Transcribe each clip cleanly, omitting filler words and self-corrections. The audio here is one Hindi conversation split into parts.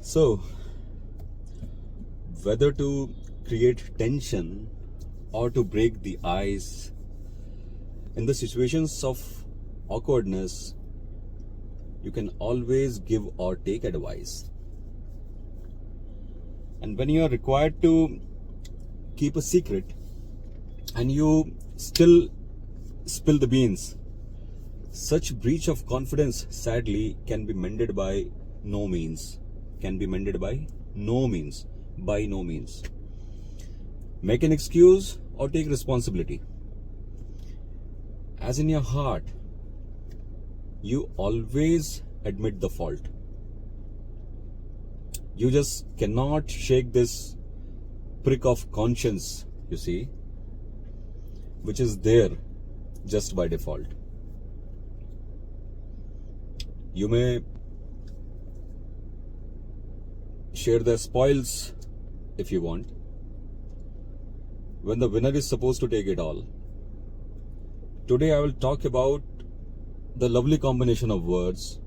So, whether to create tension or to break the ice in the situations of awkwardness, you can always give or take advice. And when you are required to keep a secret and you still spill the beans, such breach of confidence sadly can be mended by no means. Can be mended by no means. By no means. Make an excuse or take responsibility. As in your heart, you always admit the fault. You just cannot shake this prick of conscience, you see, which is there just by default. You may share the spoils if you want, when the winner is supposed to take it all. Today I will talk about the lovely combination of words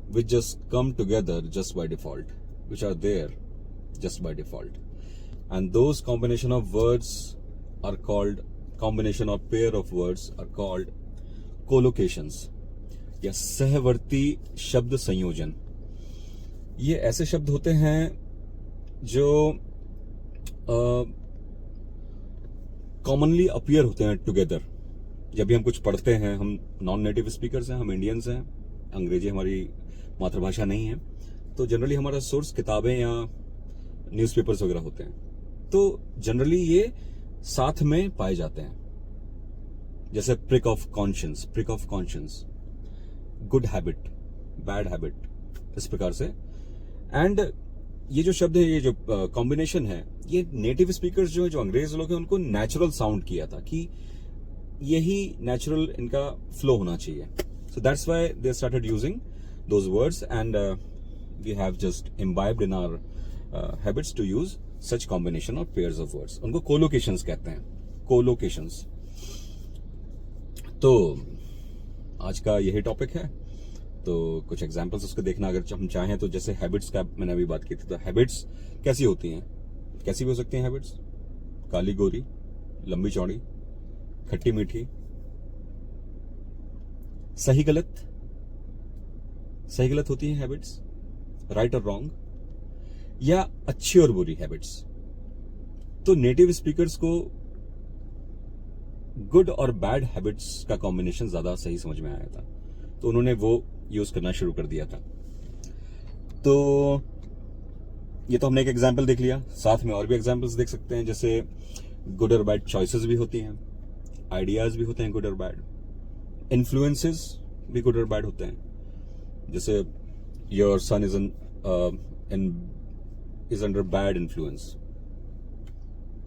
which just come together just by default, which are there just by default. And those combination of words are called, combination or pair of words are called collocations या सहवर्ती शब्द संयोजन. ये ऐसे शब्द होते हैं जो कॉमनली अपीयर होते हैं टुगेदर. जब भी हम कुछ पढ़ते हैं, हम नॉन नेटिव स्पीकर्स हैं, हम इंडियंस हैं, अंग्रेजी हमारी मातृभाषा नहीं है, तो जनरली हमारा सोर्स किताबें या न्यूज़पेपर्स वगैरह होते हैं. तो जनरली ये साथ में पाए जाते हैं, जैसे prick of conscience, good habit, bad habit, इस प्रकार से. एंड ये जो शब्द है, ये जो कॉम्बिनेशन है, ये नेटिव स्पीकर्स जो अंग्रेज लोग हैं, उनको नेचुरल साउंड किया था कि यही नेचुरल इनका फ्लो होना चाहिए. So that's why they started using those words and we have just imbibed in our habits to use such combination of pairs of words. उनको कोलोकेशंस कहते हैं, कोलोकेशंस. तो आज का यही टॉपिक है. तो कुछ एग्जांपल्स उसको देखना अगर हम चाहें तो. जैसे हैबिट्स का मैंने अभी बात की थी, तो हैबिट्स कैसी होती हैं, कैसी भी हो सकती हैं हैबिट्स? काली गोरी, लंबी चौड़ी, खट्टी मीठी, सही गलत होती हैं हैबिट्स, राइट और रॉन्ग, या अच्छी और बुरी हैबिट्स. तो नेटिव स्पीकर्स को गुड और बैड हैबिट्स का कॉम्बिनेशन ज्यादा सही समझ में आया था, तो उन्होंने वो यूज करना शुरू कर दिया था. तो ये तो हमने एक एग्जाम्पल देख लिया, साथ में और भी एग्जाम्पल्स देख सकते हैं. जैसे गुड और बैड चॉइसेस भी होती हैं, आइडियाज भी होते हैं गुड और बैड, इन्फ्लुएंसेस भी गुड और बैड होते हैं. जैसे your son is under bad influence,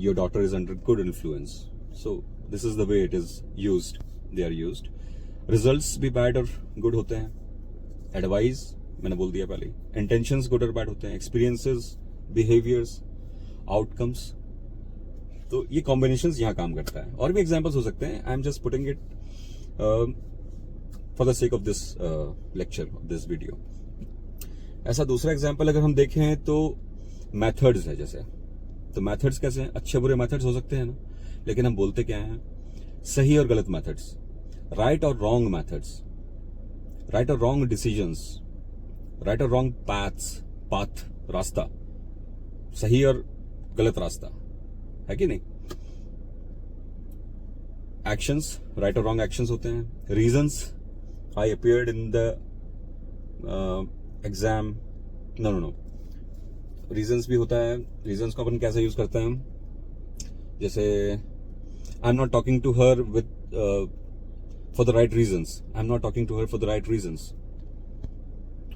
your daughter is under good influence. So this is the way it is used, they are used. Results भी बैड और गुड होते हैं. एडवाइस मैंने बोल दिया पहले. इंटेंशंस गुड और बैड होते हैं. Experiences, behaviours, outcomes. तो ये कॉम्बिनेशंस यहां काम करता है. और भी एग्जांपल्स हो सकते हैं. I am just putting it for the sake of this lecture, of this video. ऐसा दूसरा एग्जाम्पल अगर हम देखें तो मैथड्स है. जैसे तो मैथड्स कैसे हैं? अच्छे बुरे मैथड्स हो सकते हैं ना, लेकिन हम बोलते क्या हैं? सही और गलत मैथड्स, राइट और रॉन्ग मैथड्स, राइट और रॉन्ग डिसीजंस, राइट और रॉन्ग पाथ, रास्ता, सही और गलत रास्ता, है कि नहीं? एक्शंस, राइट और रॉन्ग एक्शंस होते हैं. Reasons, I appeared in the exam, no, reasons भी होता है. रीजंस को अपन कैसे यूज करते हैं हम? जैसे I am not talking to her with for the right reasons, I am not talking to her for the right reasons,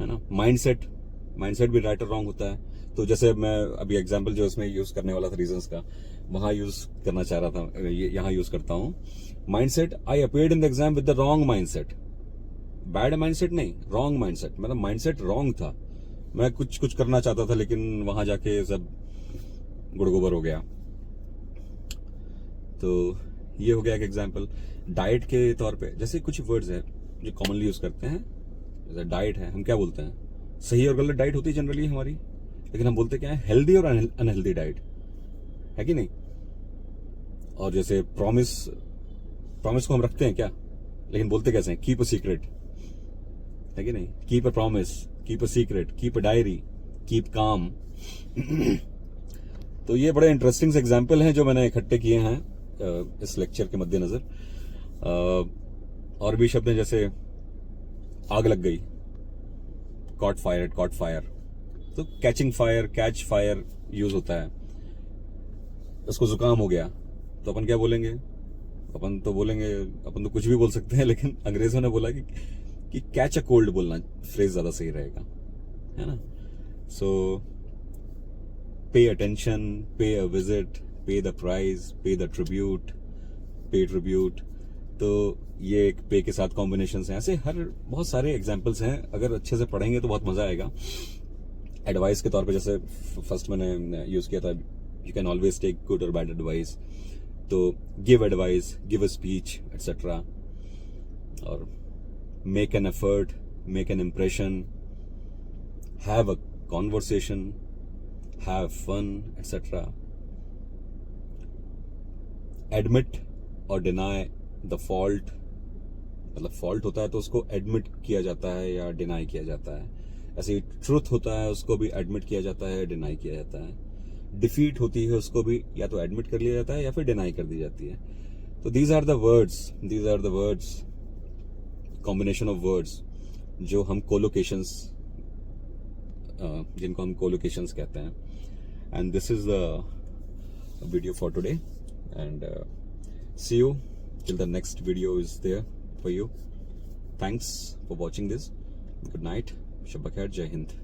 है ना. माइंडसेट भी राइट और रॉन्ग होता है. तो जैसे मैं अभी एग्जांपल जो इसमें यूज करने वाला था रीजंस का, वहां यूज करना चाह रहा था, यहां यूज करता हूं. Mindset, I appeared in the exam with the wrong mindset. Bad mindset नहीं, रॉन्ग माइंडसेट. मतलब माइंडसेट रॉन्ग था. मैं कुछ करना चाहता था, लेकिन वहां जाके सब गुड़गोबर हो गया. तो ये हो गया एक एग्जाम्पल. डाइट के तौर पे जैसे कुछ वर्ड्स हैं जो कॉमनली यूज करते हैं जैसे डाइट है, हम क्या बोलते हैं, सही और गलत डाइट होती है जनरली हमारी, लेकिन हम बोलते क्या है, हेल्दी और अनहेल्दी डाइट, है कि नहीं। और जैसे प्रॉमिस को हम रखते हैं क्या, लेकिन बोलते कैसे हैं, कीप अ सीक्रेट, है कि नहीं, keep a promise, keep a secret, keep a diary, keep calm. तो ये बड़े इंटरेस्टिंग एग्जाम्पल हैं जो मैंने इकट्ठे किए हैं इस लेक्चर के मद्देनजर। और भी शब्द हैं जैसे आग लग गई, कॉट फायर, तो catching fire, catch fire use होता है। उसको जुकाम हो गया तो अपन क्या बोलेंगे, अपन तो कुछ भी बोल सकते हैं, लेकिन अंग्रेजों ने बोला कि कैच अ कोल्ड बोलना फ्रेज ज्यादा सही रहेगा, है ना। सो पे अटेंशन, पे अ विजिट, पे द प्राइज, पे द ट्रिब्यूट, पे ट्रिब्यूट। तो ये एक पे के साथ कॉम्बिनेशन हैं, ऐसे हर बहुत सारे एग्जाम्पल्स हैं, अगर अच्छे से पढ़ेंगे तो बहुत मजा आएगा। एडवाइस के तौर पे जैसे फर्स्ट मैंने यूज किया था, you can always take good और बैड एडवाइस, तो give advice, give a speech etcetera, और make an effort, make an impression, have a conversation, have fun etcetera, admit और डिनाई द फॉल्ट, मतलब फॉल्ट होता है तो उसको एडमिट किया जाता है या डिनाई किया जाता है, ऐसे ही ट्रुथ होता है उसको भी एडमिट किया जाता है, डिनाई किया जाता है, डिफीट होती है उसको भी या तो एडमिट कर लिया जाता है या फिर डिनाई कर दी जाती है। तो these are the words, combination of words जो हम कोलोकेशंस, जिनको हम कोलोकेशंस कहते हैं। And this is the video for today, and see you till the next video is there for you. Thanks for watching this. Good night. Shabba khair. Jai Hind.